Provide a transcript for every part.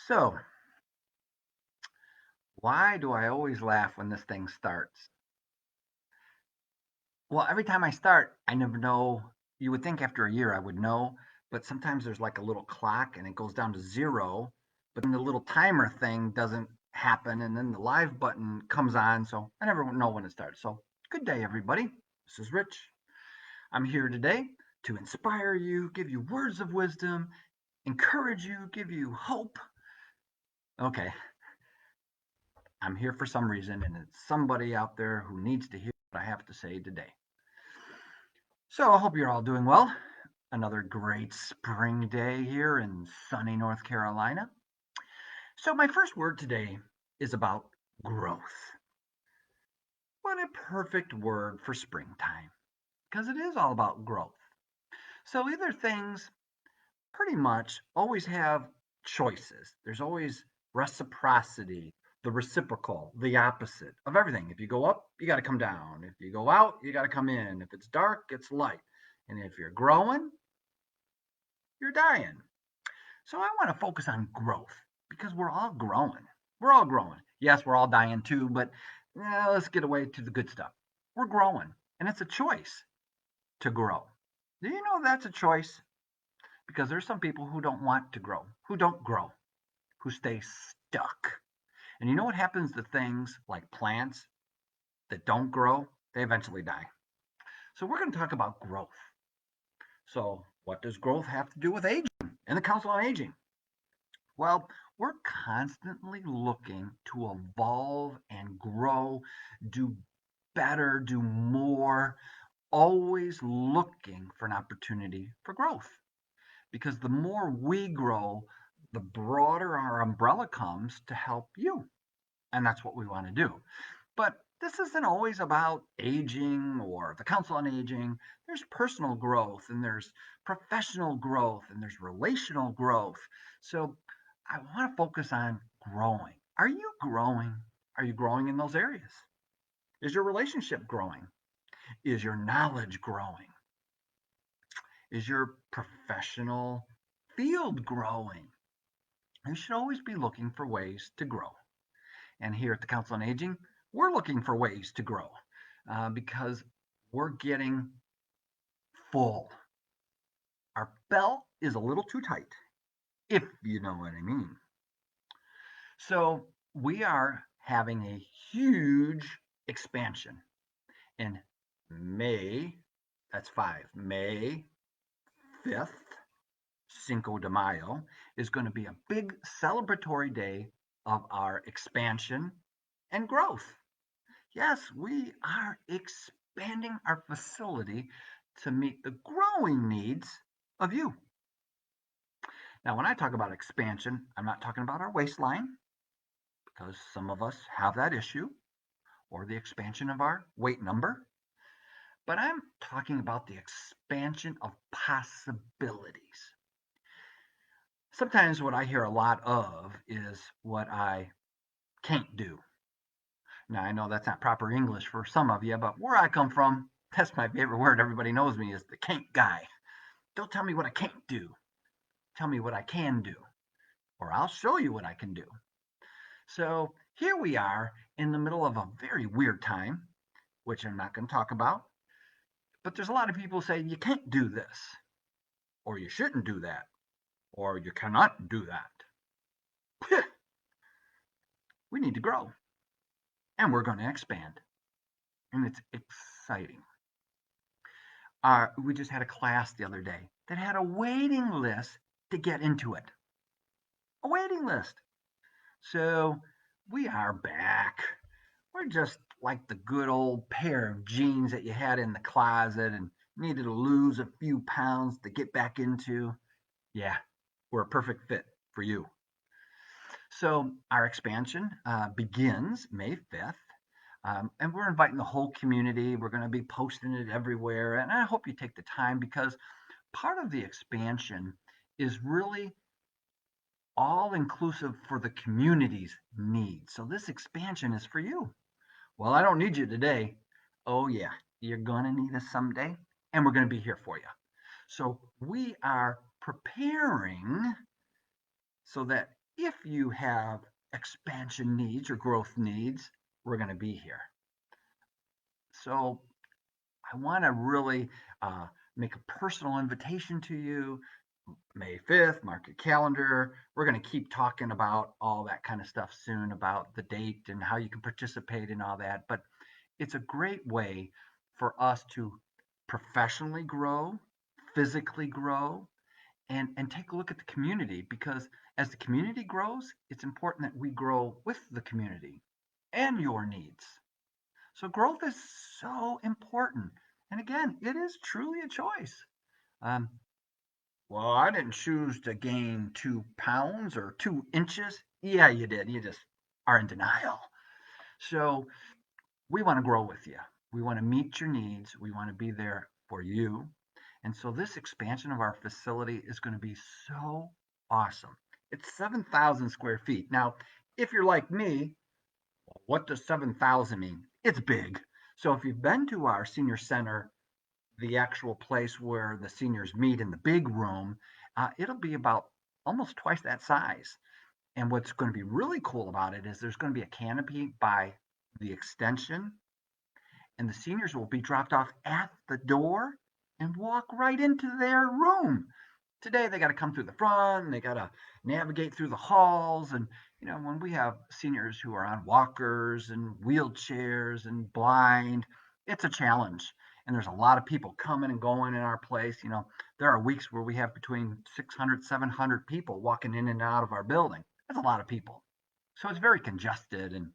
So, why do I always laugh when this thing starts? Well, every time I start, I never know. You would think after a year I would know, but sometimes there's like a little clock and it goes down to zero, but then the little timer thing doesn't happen, and then the live button comes on, so I never know when it starts. So, good day, everybody. This is Rich. I'm here today to inspire you, give you words of wisdom, encourage you, give you hope. Okay, I'm here for some reason, and it's somebody out there who needs to hear what I have to say today. So I hope you're all doing well. Another great spring day here in sunny North Carolina. So, my first word today is about growth. What a perfect word for springtime, because it is all about growth. So, either things pretty much always have choices. There's always reciprocity, the reciprocal, the opposite of everything. If you go up, you got to come down. If you go out, you got to come in. If it's dark, it's light. And if you're growing, you're dying. So I want to focus on growth because we're all growing. We're all growing. Yes, we're all dying too, but let's get away to the good stuff. We're growing, and it's a choice to grow. Do you know that's a choice? Because there's some people who don't want to grow, who don't grow, who stay stuck. And you know what happens to things like plants that don't grow? They eventually die. So we're going to talk about growth. So, what does growth have to do with aging and the Council on Aging? Well, we're constantly looking to evolve and grow, do better, do more, always looking for an opportunity for growth. Because the more we grow, the broader our umbrella comes to help you. And that's what we want to do. But this isn't always about aging or the Council on Aging. There's personal growth and there's professional growth and there's relational growth. So I want to focus on growing. Are you growing? Are you growing in those areas? Is your relationship growing? Is your knowledge growing? Is your professional field growing? You should always be looking for ways to grow. And here at the Council on Aging, we're looking for ways to grow because we're getting full. Our belt is a little too tight, if you know what I mean. So we are having a huge expansion in May. That's five. May 5th, Cinco de Mayo, is going to be a big celebratory day of our expansion and growth. Yes, we are expanding our facility to meet the growing needs of you. Now, when I talk about expansion, I'm not talking about our waistline because some of us have that issue or the expansion of our weight number, but I'm talking about the expansion of possibilities. Sometimes what I hear a lot of is what I can't do. Now, I know that's not proper English for some of you, but where I come from, that's my favorite word. Everybody knows me as the can't guy. Don't tell me what I can't do. Tell me what I can do, or I'll show you what I can do. So here we are in the middle of a very weird time, which I'm not going to talk about. But there's a lot of people say you can't do this, or you shouldn't do that, or you cannot do that. We need to grow, and we're going to expand, and it's exciting. We just had a class the other day that had a waiting list to get into it. A waiting list. So we are back. We're just like the good old pair of jeans that you had in the closet and needed to lose a few pounds to get back into. Yeah, we're a perfect fit for you. So our expansion begins May 5th. And we're inviting the whole community. We're going to be posting it everywhere. And I hope you take the time because part of the expansion is really all inclusive for the community's needs. So this expansion is for you. Well, I don't need you today. Oh, yeah, you're going to need us someday, and we're going to be here for you. So we are preparing so that If you have expansion needs or growth needs, we're going to be here. So I want to really uh, make a personal invitation to you. May 5th, mark your calendar. We're going to keep talking about all that kind of stuff soon about the date and how you can participate in all that. But it's a great way for us to professionally grow, physically grow, and take a look at the community, because as the community grows, it's important that we grow with the community and your needs. So growth is so important. And again, it is truly a choice. Um, well, I didn't choose to gain 2 pounds or 2 inches. Yeah, you did. You just are in denial. So we want to grow with you. We want to meet your needs. We want to be there for you. And so this expansion of our facility is going to be so awesome. It's 7,000 square feet. Now, if you're like me, what does 7,000 mean? It's big. So if you've been to our senior center, the actual place where the seniors meet in the big room, it'll be about almost twice that size. And what's going to be really cool about it is there's going to be a canopy by the extension, and the seniors will be dropped off at the door and walk right into their room. Today they got to come through the front and they got to navigate through the halls. And when we have seniors who are on walkers and wheelchairs and blind, it's a challenge. And there's a lot of people coming and going in our place. There are weeks where we have between 600, 700 people walking in and out of our building. That's a lot of people. So it's very congested, and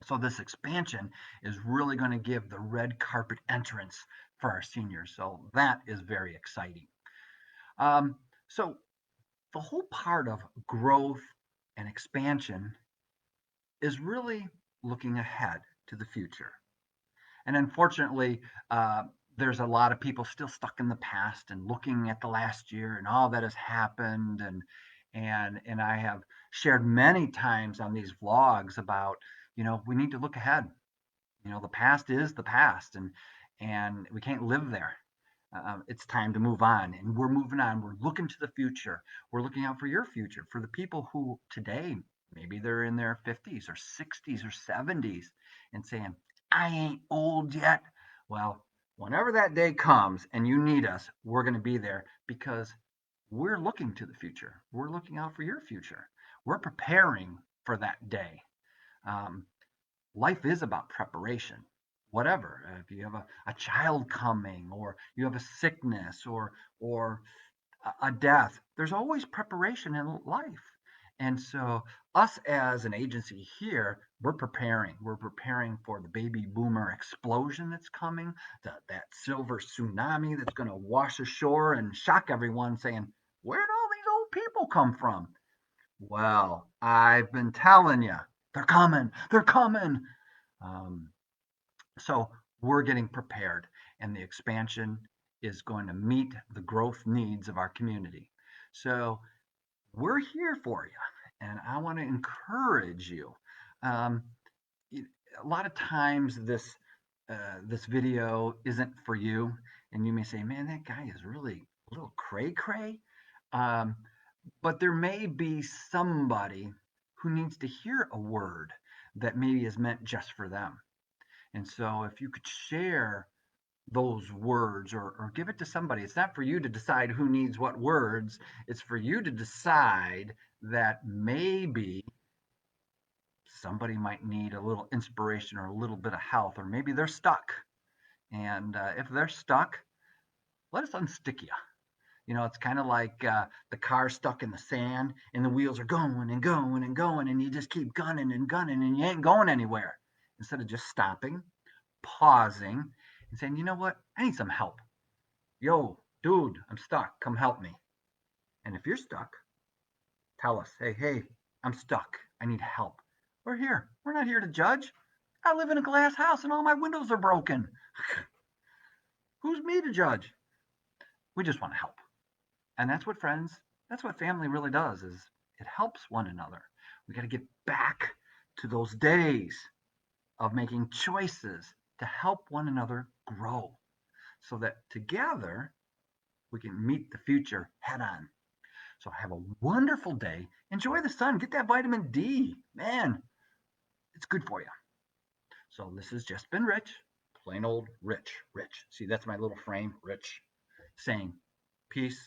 so this expansion is really going to give the red carpet entrance for our seniors. So that is very exciting. So the whole part of growth and expansion is really looking ahead to the future. And unfortunately, there's a lot of people still stuck in the past and looking at the last year and all that has happened. And I have shared many times on these vlogs about, we need to look ahead. The past is the past, and we can't live there. It's time to move on, and we're moving on. We're looking to the future. We're looking out for your future, for the people who today, maybe they're in their 50s or 60s or 70s and saying, I ain't old yet. Well, whenever that day comes and you need us, we're going to be there, because we're looking to the future. We're looking out for your future. We're preparing for that day. Um, Life is about preparation. Whatever, if you have a child coming, or you have a sickness, or a death, there's always preparation in life. And so us as an agency here, we're preparing for the baby boomer explosion that's coming, that silver tsunami that's going to wash ashore and shock everyone, saying, where did all these old people come from? Well, I've been telling you, they're coming, they're coming. um, so we're getting prepared, and the expansion is going to meet the growth needs of our community. So we're here for you, and I want to encourage you. Um, a lot of times this video isn't for you, and you may say, "Man, that guy is really a little cray cray." Um, but there may be somebody who needs to hear a word that maybe is meant just for them. And so if you could share those words, or give it to somebody, it's not for you to decide who needs what words. It's for you to decide that maybe somebody might need a little inspiration or a little bit of help, or maybe they're stuck. And if they're stuck, let us unstick you. It's kind of like the car stuck in the sand and the wheels are going and going and going, and you just keep gunning and gunning and you ain't going anywhere. Instead of just stopping, pausing, and saying, you know what? I need some help. Yo, dude, I'm stuck. Come help me. And if you're stuck, tell us, hey, I'm stuck. I need help. We're here. We're not here to judge. I live in a glass house and all my windows are broken. Who's me to judge? We just want to help. And that's what friends, that's what family really does, is it helps one another. We got to get back to those days of making choices to help one another grow, so that together we can meet the future head on. So have a wonderful day. Enjoy the sun. Get that vitamin D. Man, it's good for you. So this has just been Rich, plain old Rich. Rich. See, that's my little frame, Rich, saying peace,